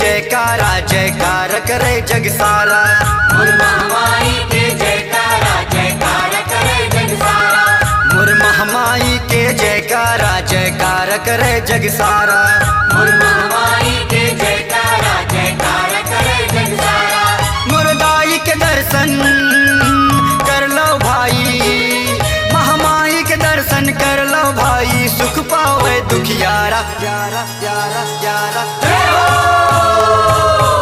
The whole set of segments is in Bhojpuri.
जयकारा जयकार करे जग सारा। मोर महामाई के जयकारा जयकार करे जग सारा। मोर महामाई के जयकारा जयकार करे जग सारा। मोर महामाई के जयकारा जयकार करे जग सारा। मोर दाई के दर्शन कर लो भाई, महामाई के दर्शन कर लो भाई, सुख पावे दुखियारा प्यारा प्यारा प्यारा।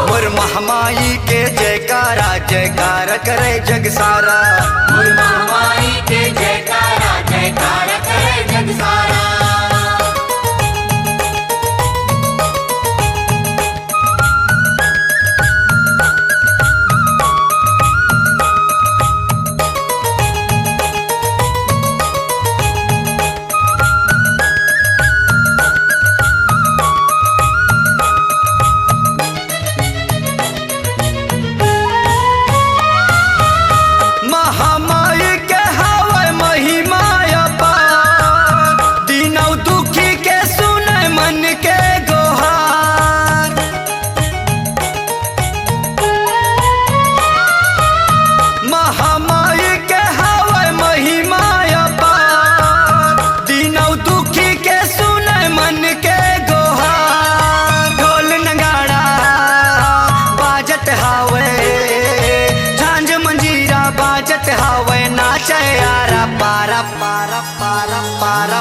मोर महामाई के जयकारा जयकार करे जग सारा। मोर महामाई के जयकारा जयकार करे जग सारा। महामाई के हवै महिमा अपार, दीनौ दुखी के सुनै मन के गोहार। महामाई के हवै महिमा अपार, दीनौ दुखी के सुनै मन के गोहार। ढोल नगाड़ा बाजत हवै, झांझ मंजीरा बाजत हवै, नाचे यारा पारा पारा पारा पारा।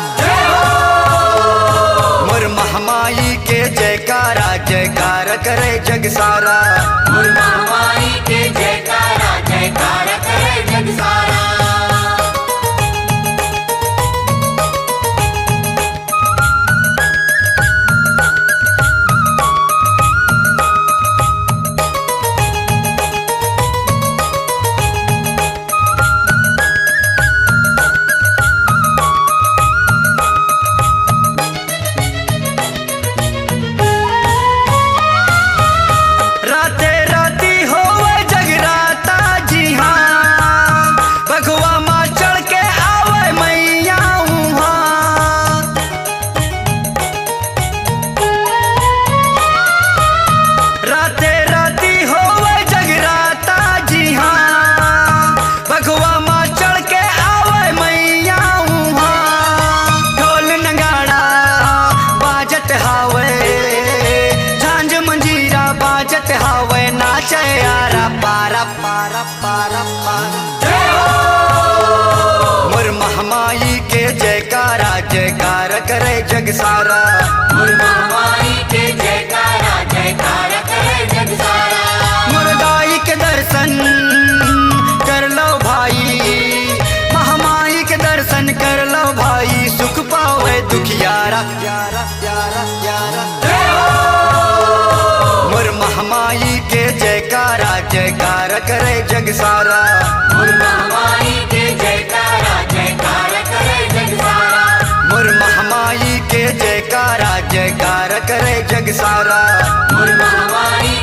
मोर महामाई के जयकारा जयकार करे जग सारा। मोर महामाई के जयकारा जयकार करे जग सारा। राते राती होवे जगराता जी हाँ, बघवा माँ चढ़ के आवे मैया उहाँ। राते राती होवे जगराता जी हाँ, बघवा माँ चढ़ के आवे मैया उहाँ। ढोल नगाड़ा बाजत हवे, झांझ मंजीरा बाजत हवे, नाचे यारा पारा पारा पारा पारा। मोर महामाई के जयकारा जयकार करे जग सारा। मोर महामाई के जयकारा जयकार करे जग सारा। मोर दाई के दर्शन कर लो भाई, महामाई के दर्शन कर लो भाई, सुख पावे दुखियारा प्यारा प्यारा प्यारा। मोर महामाई के जयकारा जयकार करे जग सारा। मोर महामाई के जयकारा जयकार करे जग सारा। मोर महामाई के जयकारा जयकार करे जग सारा। मोर महामाई